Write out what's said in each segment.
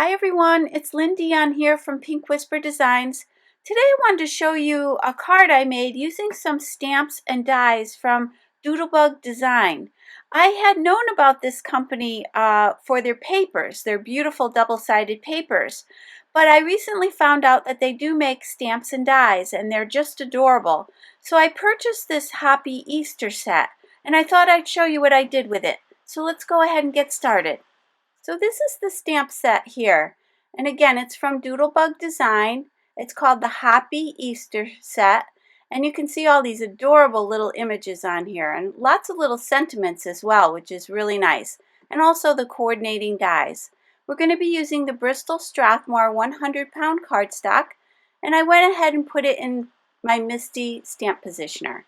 Hi everyone, it's Lynn Dion here from Pink Whisper Designs. Today I wanted to show you a card I made using some stamps and dies from Doodlebug Design. I had known about this company for their papers, their beautiful double-sided papers, but I recently found out that they do make stamps and dies and they're just adorable. So I purchased this Hoppy Easter set and I thought I'd show you what I did with it. So let's go ahead and get started. So this is the stamp set here. And again, it's from Doodlebug Design. It's called the Hoppy Easter set. And you can see all these adorable little images on here and lots of little sentiments as well, which is really nice. And also the coordinating dies. We're going to be using the Bristol Strathmore 100-pound cardstock. And I went ahead and put it in my Misty stamp positioner.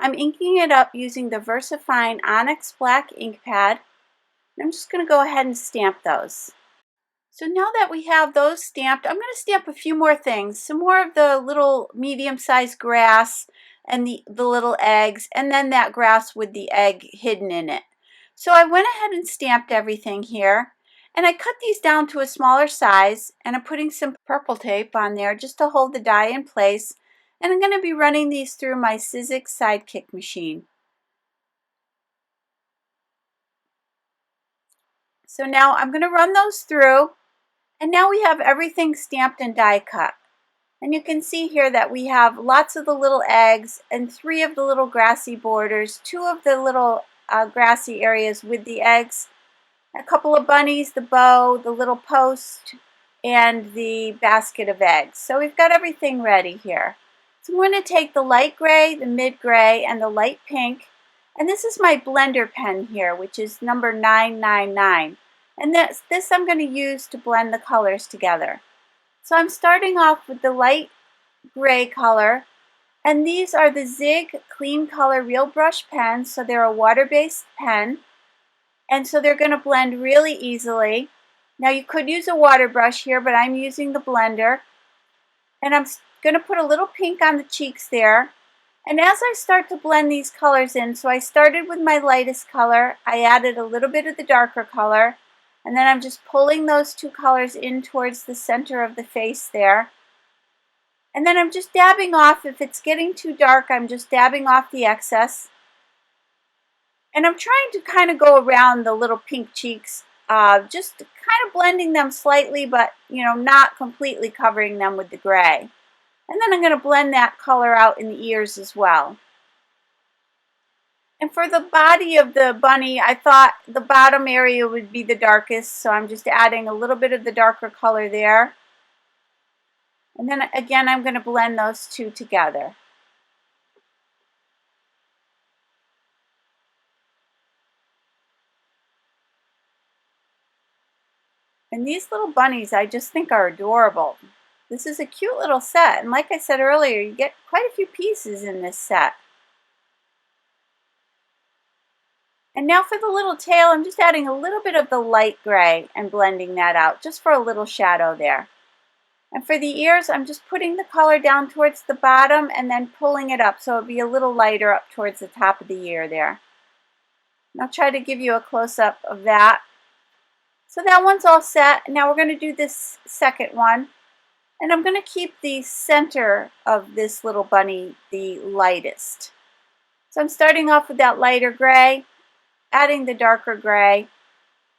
I'm inking it up using the VersaFine Onyx Black ink pad. I'm just going to go ahead and stamp those. So now that we have those stamped, I'm going to stamp a few more things. Some more of the little medium-sized grass and the little eggs, and then that grass with the egg hidden in it. So I went ahead and stamped everything here. And I cut these down to a smaller size, and I'm putting some purple tape on there just to hold the die in place. And I'm going to be running these through my Sizzix Sidekick machine. So now I'm going to run those through, and now we have everything stamped and die cut. And you can see here that we have lots of the little eggs and 3 of the little grassy borders, 2 of the little grassy areas with the eggs, a couple of bunnies, the bow, the little post, and the basket of eggs. So we've got everything ready here. So I'm going to take the light gray, the mid gray, and the light pink. And this is my blender pen here, which is number 999. And this I'm going to use to blend the colors together. So I'm starting off with the light gray color. And these are the Zig Clean Color Real Brush pens. So they're a water-based pen. And so they're going to blend really easily. Now you could use a water brush here, but I'm using the blender. And I'm going to put a little pink on the cheeks there. And as I start to blend these colors in, so I started with my lightest color, I added a little bit of the darker color, and then I'm just pulling those 2 colors in towards the center of the face there. And then I'm just dabbing off. If it's getting too dark, I'm just dabbing off the excess. And I'm trying to kind of go around the little pink cheeks, just kind of blending them slightly, but not completely covering them with the gray. And then I'm going to blend that color out in the ears as well. And for the body of the bunny, I thought the bottom area would be the darkest, so I'm just adding a little bit of the darker color there. And then again, I'm going to blend those 2 together. And these little bunnies I just think are adorable. This is a cute little set, and like I said earlier, you get quite a few pieces in this set. And now for the little tail, I'm just adding a little bit of the light gray and blending that out, just for a little shadow there. And for the ears, I'm just putting the color down towards the bottom and then pulling it up so it'll be a little lighter up towards the top of the ear there. And I'll try to give you a close-up of that. So that one's all set. Now we're going to do this second one. And I'm going to keep the center of this little bunny the lightest. So I'm starting off with that lighter gray, adding the darker gray,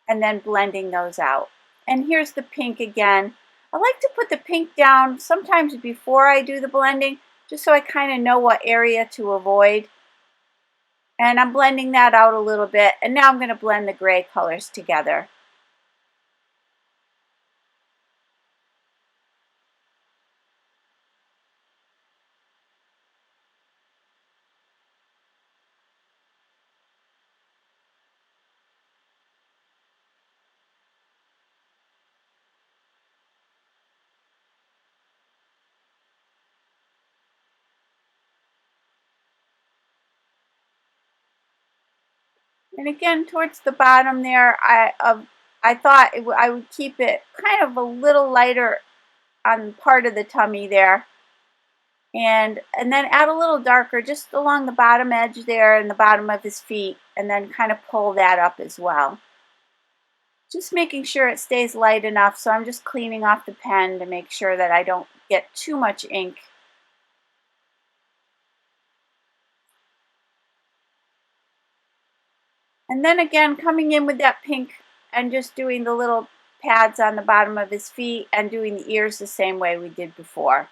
and then blending those out. And here's the pink again. I like to put the pink down sometimes before I do the blending, just so I kind of know what area to avoid. And I'm blending that out a little bit. And now I'm going to blend the gray colors together. And again, towards the bottom there, I thought I would keep it kind of a little lighter on part of the tummy there. And then add a little darker just along the bottom edge there and the bottom of his feet, and then kind of pull that up as well. Just making sure it stays light enough, so I'm just cleaning off the pen to make sure that I don't get too much ink. And then again, coming in with that pink and just doing the little pads on the bottom of his feet and doing the ears the same way we did before.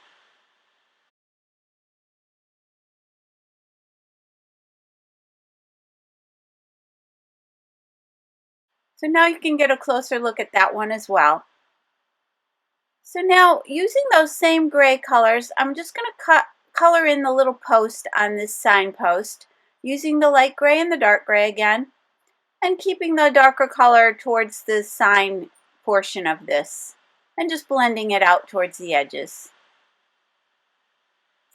So now you can get a closer look at that one as well. So now, using those same gray colors, I'm just going to color in the little post on this signpost, using the light gray and the dark gray again, and keeping the darker color towards the sign portion of this, and just blending it out towards the edges.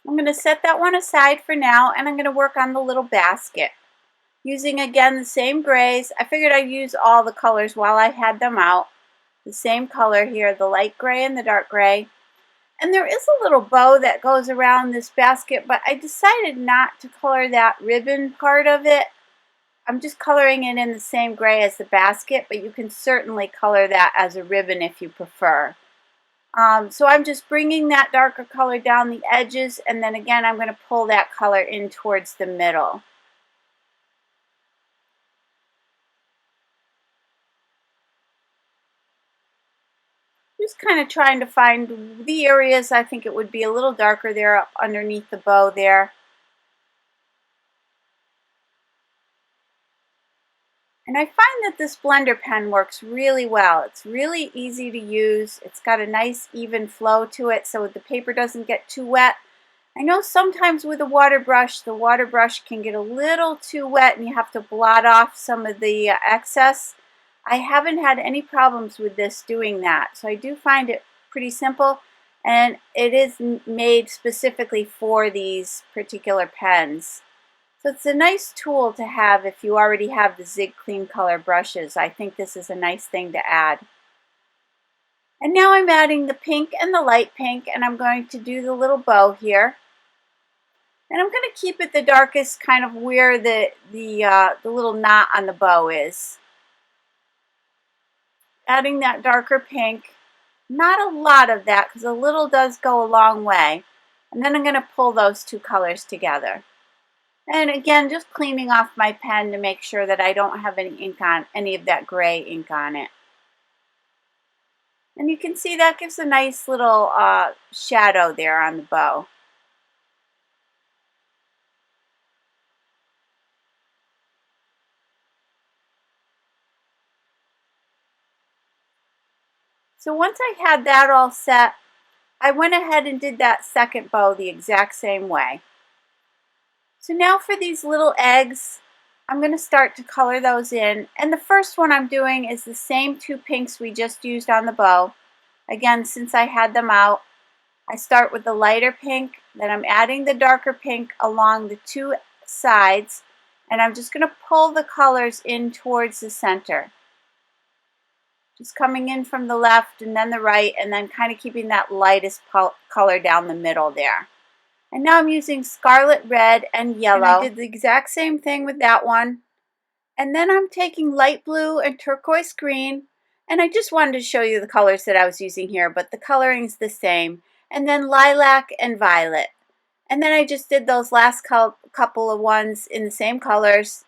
I'm going to set that one aside for now, and I'm going to work on the little basket. Using again the same grays, I figured I'd use all the colors while I had them out. The same color here, the light gray and the dark gray. And there is a little bow that goes around this basket, but I decided not to color that ribbon part of it. I'm just coloring it in the same gray as the basket, but you can certainly color that as a ribbon if you prefer. So I'm just bringing that darker color down the edges, and then again I'm going to pull that color in towards the middle. Just kind of trying to find the areas I think it would be a little darker there up underneath the bow there. And I find that this blender pen works really well. It's really easy to use. It's got a nice even flow to it so the paper doesn't get too wet. I know sometimes with a water brush, the water brush can get a little too wet and you have to blot off some of the excess. I haven't had any problems with this doing that. So I do find it pretty simple, and it is made specifically for these particular pens. So it's a nice tool to have if you already have the Zig Clean Color brushes. I think this is a nice thing to add. And now I'm adding the pink and the light pink, and I'm going to do the little bow here. And I'm going to keep it the darkest, kind of where the little knot on the bow is. Adding that darker pink. Not a lot of that, because a little does go a long way. And then I'm going to pull those two colors together. And again, just cleaning off my pen to make sure that I don't have any ink on, any of that gray ink on it. And you can see that gives a nice little shadow there on the bow. So once I had that all set, I went ahead and did that second bow the exact same way. So now for these little eggs, I'm going to start to color those in. And the first one I'm doing is the same two pinks we just used on the bow. Again, since I had them out, I start with the lighter pink, then I'm adding the darker pink along the two sides, and I'm just going to pull the colors in towards the center. Just coming in from the left and then the right, and then kind of keeping that lightest color down the middle there. And now I'm using scarlet red and yellow. And I did the exact same thing with that one. And then I'm taking light blue and turquoise green. And I just wanted to show you the colors that I was using here, but the coloring's the same. And then lilac and violet. And then I just did those last couple of ones in the same colors.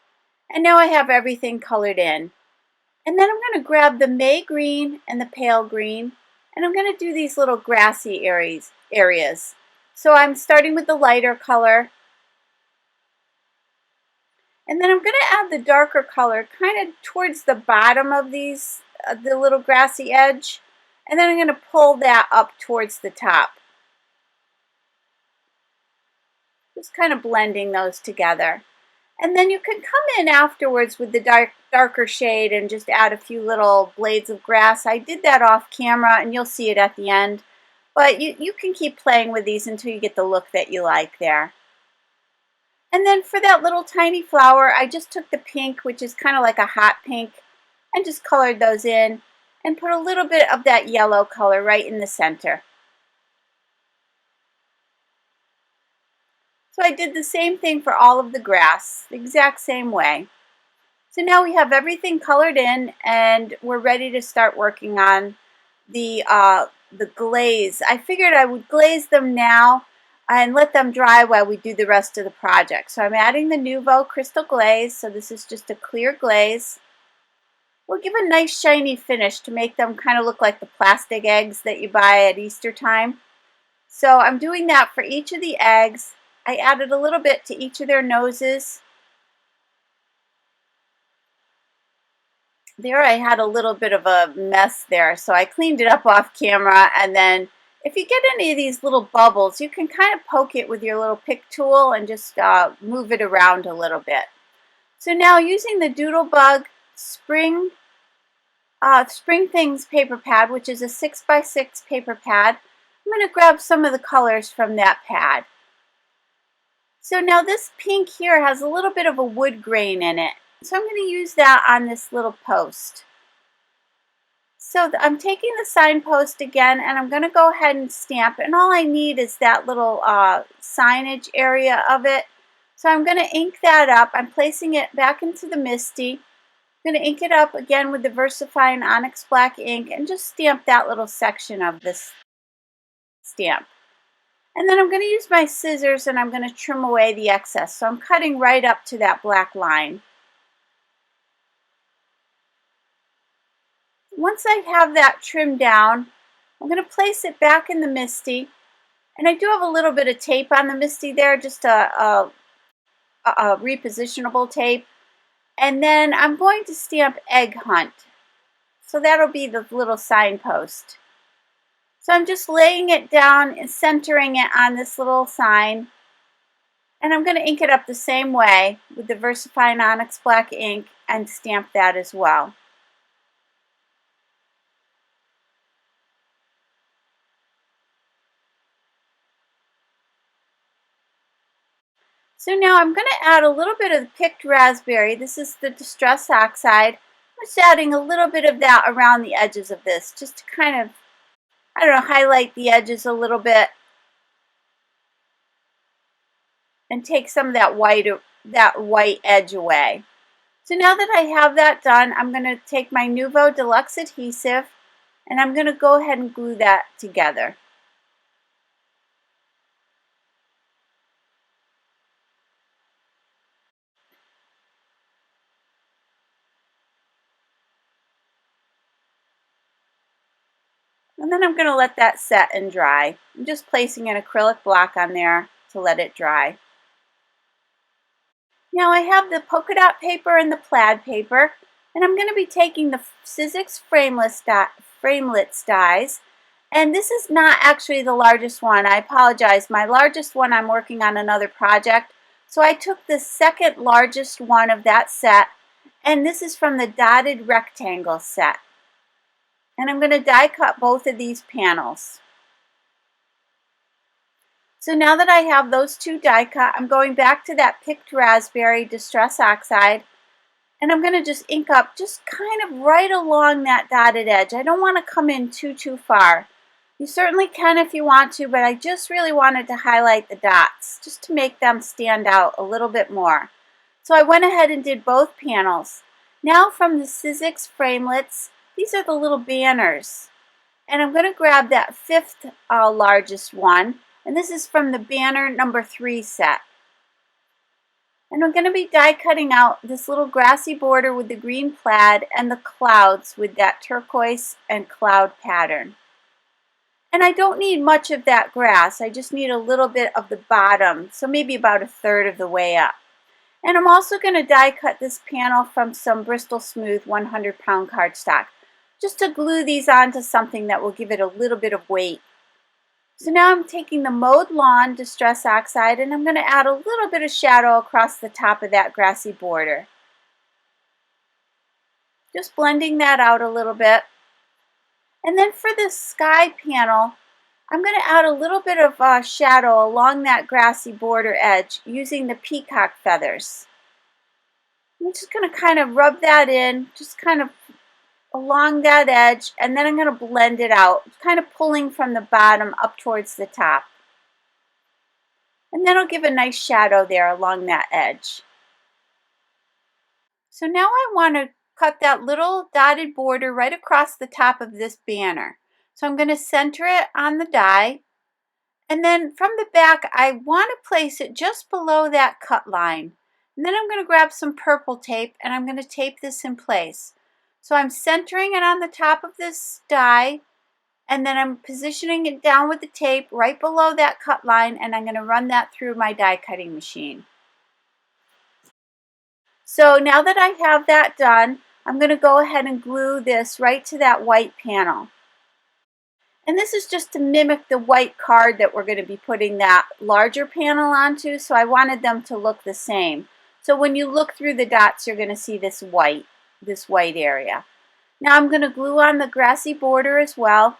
And now I have everything colored in. And then I'm going to grab the May green and the pale green, and I'm going to do these little grassy areas. So I'm starting with the lighter color, and then I'm going to add the darker color kind of towards the bottom of these, the little grassy edge, and then I'm going to pull that up towards the top. Just kind of blending those together. And then you can come in afterwards with the darker shade and just add a few little blades of grass. I did that off camera, and you'll see it at the end. But you can keep playing with these until you get the look that you like there. And then for that little tiny flower, I just took the pink, which is kind of like a hot pink, and just colored those in and put a little bit of that yellow color right in the center. So I did the same thing for all of the grass, the exact same way. So now we have everything colored in and we're ready to start working on the glaze. I figured I would glaze them now and let them dry while we do the rest of the project. So I'm adding the Nuvo Crystal Glaze. So this is just a clear glaze. We'll give a nice shiny finish to make them kind of look like the plastic eggs that you buy at Easter time. So I'm doing that for each of the eggs. I added a little bit to each of their noses. There I had a little bit of a mess there, so I cleaned it up off camera, and then if you get any of these little bubbles, you can kind of poke it with your little pick tool and just move it around a little bit. So now using the Doodlebug Spring Things paper pad, which is a 6x6 paper pad, I'm going to grab some of the colors from that pad. So now this pink here has a little bit of a wood grain in it. So I'm going to use that on this little post. So I'm taking the signpost again and I'm going to go ahead and stamp, and all I need is that little signage area of it. So I'm going to ink that up. I'm placing it back into the MISTI. I'm going to ink it up again with the VersaFine Onyx Black ink and just stamp that little section of this stamp. And then I'm going to use my scissors and I'm going to trim away the excess. So I'm cutting right up to that black line. Once I have that trimmed down, I'm going to place it back in the MISTI. And I do have a little bit of tape on the MISTI there, just a repositionable tape. And then I'm going to stamp Egg Hunt. So that'll be the little signpost. So I'm just laying it down and centering it on this little sign. And I'm going to ink it up the same way with the VersaFine Onyx Black ink and stamp that as well. So now I'm going to add a little bit of the picked raspberry. This is the Distress Oxide. I'm just adding a little bit of that around the edges of this, just to kind of, I don't know, highlight the edges a little bit and take some of that white edge away. So now that I have that done, I'm going to take my Nuvo Deluxe adhesive and I'm going to go ahead and glue that together. And then I'm going to let that set and dry. I'm just placing an acrylic block on there to let it dry. Now I have the polka dot paper and the plaid paper, and I'm going to be taking the Sizzix Framelits dies. And this is not actually the largest one. I apologize. My largest one, I'm working on another project. So I took the second largest one of that set, and this is from the Dotted Rectangle set. And I'm going to die cut both of these panels. So now that I have those two die cut, I'm going back to that picked raspberry Distress Oxide, and I'm going to just ink up just kind of right along that dotted edge. I don't want to come in too far. You certainly can if you want to, but I just really wanted to highlight the dots just to make them stand out a little bit more. So I went ahead and did both panels. Now from the Sizzix Framelits, these are the little banners. And I'm going to grab that fifth largest one. And this is from the banner number 3 set. And I'm going to be die cutting out this little grassy border with the green plaid and the clouds with that turquoise and cloud pattern. And I don't need much of that grass. I just need a little bit of the bottom, so maybe about 1/3 of the way up. And I'm also going to die cut this panel from some Bristol Smooth 100-pound cardstock, just to glue these onto something that will give it a little bit of weight. So now I'm taking the Mowed Lawn Distress Oxide and I'm going to add a little bit of shadow across the top of that grassy border. Just blending that out a little bit. And then for the sky panel, I'm going to add a little bit of shadow along that grassy border edge using the peacock feathers. I'm just going to kind of rub that in, just kind of along that edge, and then I'm going to blend it out, kind of pulling from the bottom up towards the top. And then I'll give a nice shadow there along that edge. So now I want to cut that little dotted border right across the top of this banner. So I'm going to center it on the die. And then from the back, I want to place it just below that cut line. And then I'm going to grab some purple tape and I'm going to tape this in place. So I'm centering it on the top of this die, and then I'm positioning it down with the tape right below that cut line, and I'm going to run that through my die cutting machine. So now that I have that done, I'm going to go ahead and glue this right to that white panel. And this is just to mimic the white card that we're going to be putting that larger panel onto, so I wanted them to look the same. So when you look through the dots, you're going to see this white area. Now I'm going to glue on the grassy border as well.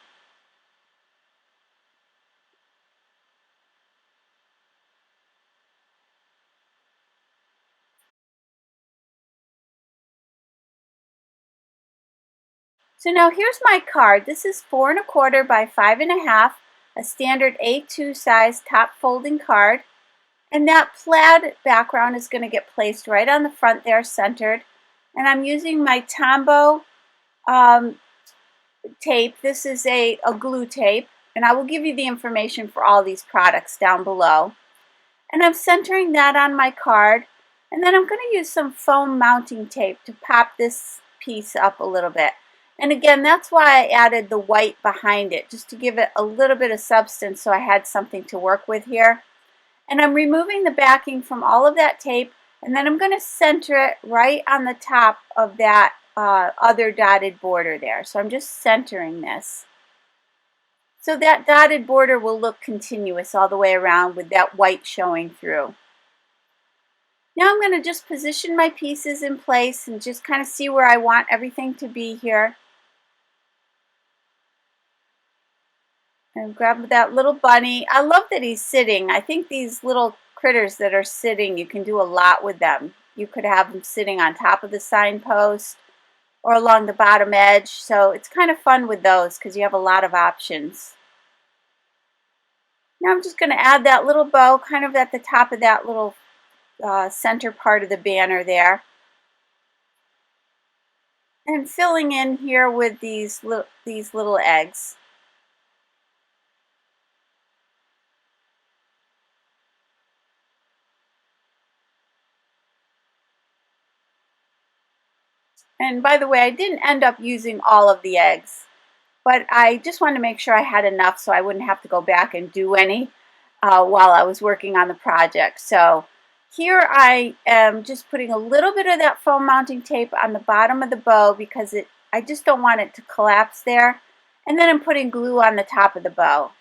So now here's my card. This is 4 1/4 by 5 1/2, a standard A2 size top folding card. And that plaid background is going to get placed right on the front there, centered. And I'm using my Tombow tape. This is a glue tape, and I will give you the information for all these products down below. And I'm centering that on my card, and then I'm going to use some foam mounting tape to pop this piece up a little bit. And again, that's why I added the white behind it, just to give it a little bit of substance so I had something to work with here. And I'm removing the backing from all of that tape, and then I'm going to center it right on the top of that other dotted border there. So I'm just centering this. So that dotted border will look continuous all the way around with that white showing through. Now I'm going to just position my pieces in place and just kind of see where I want everything to be here. And grab that little bunny. I love that he's sitting. I think these little critters that are sitting, you can do a lot with them. You could have them sitting on top of the signpost or along the bottom edge. So it's kind of fun with those because you have a lot of options. Now I'm just going to add that little bow kind of at the top of that little center part of the banner there. And filling in here with these little eggs. And by the way, I didn't end up using all of the eggs, but I just wanted to make sure I had enough so I wouldn't have to go back and do any while I was working on the project. So here I am just putting a little bit of that foam mounting tape on the bottom of the bow because I just don't want it to collapse there. And then I'm putting glue on the top of the bow.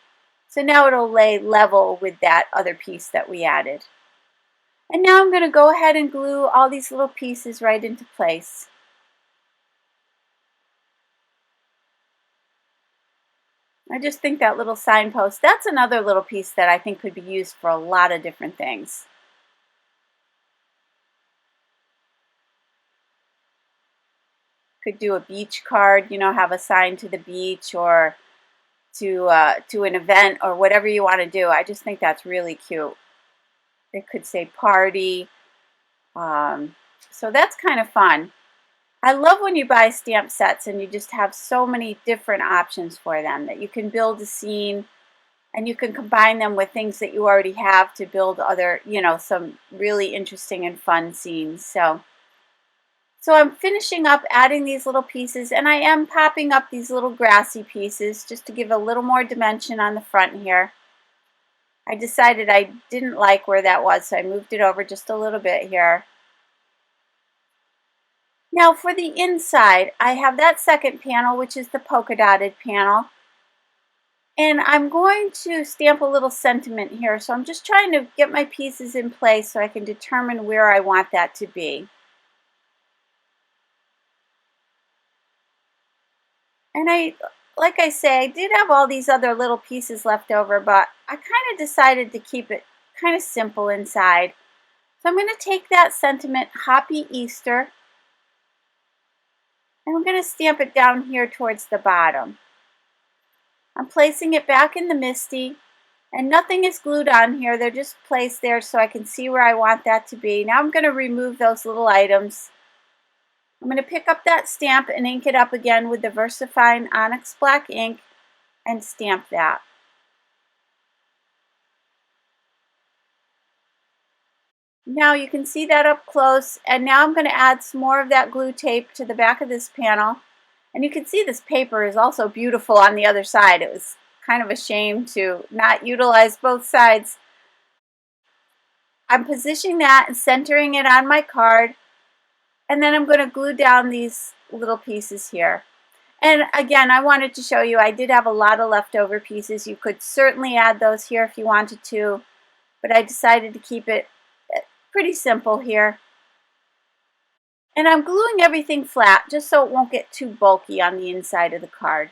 So now it'll lay level with that other piece that we added. And now I'm going to go ahead and glue all these little pieces right into place. I just think that little signpost, that's another little piece that I think could be used for a lot of different things. Could do a beach card, you know, have a sign to the beach or to an event or whatever you want to do. I just think that's really cute. It could say party. So that's kind of fun. I love when you buy stamp sets and you just have so many different options for them that you can build a scene and you can combine them with things that you already have to build other, you know, some really interesting and fun scenes. So I'm finishing up adding these little pieces, and I am popping up these little grassy pieces just to give a little more dimension on the front here. I decided I didn't like where that was, so I moved it over just a little bit here. Now for the inside, I have that second panel, which is the polka dotted panel. And I'm going to stamp a little sentiment here. So I'm just trying to get my pieces in place so I can determine where I want that to be. And like I say, I did have all these other little pieces left over, but I kind of decided to keep it kind of simple inside. So I'm going to take that sentiment, Hoppy Easter, and I'm going to stamp it down here towards the bottom. I'm placing it back in the MISTI, and nothing is glued on here. They're just placed there so I can see where I want that to be. Now I'm going to remove those little items. I'm going to pick up that stamp and ink it up again with the VersaFine Onyx Black ink and stamp that. Now you can see that up close, and now I'm going to add some more of that glue tape to the back of this panel. And you can see this paper is also beautiful on the other side. It was kind of a shame to not utilize both sides. I'm positioning that and centering it on my card, and then I'm going to glue down these little pieces here. And again, I wanted to show you I did have a lot of leftover pieces. You could certainly add those here if you wanted to, but I decided to keep it pretty simple here. And I'm gluing everything flat just so it won't get too bulky on the inside of the card.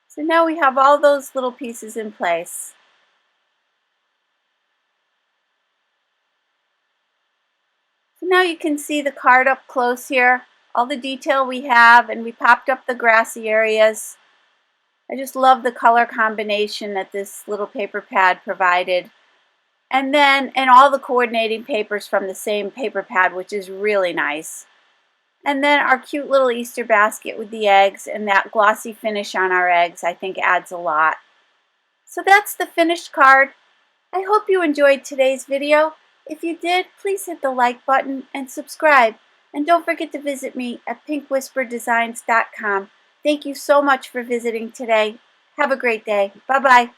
So now we have all those little pieces in place. So now you can see the card up close here, all the detail we have, and we popped up the grassy areas. I just love the color combination that this little paper pad provided. And all the coordinating papers from the same paper pad, which is really nice. And then our cute little Easter basket with the eggs and that glossy finish on our eggs, I think adds a lot. So that's the finished card. I hope you enjoyed today's video. If you did, please hit the like button and subscribe. And don't forget to visit me at pinkwhisperdesigns.com. Thank you so much for visiting today. Have a great day. Bye-bye.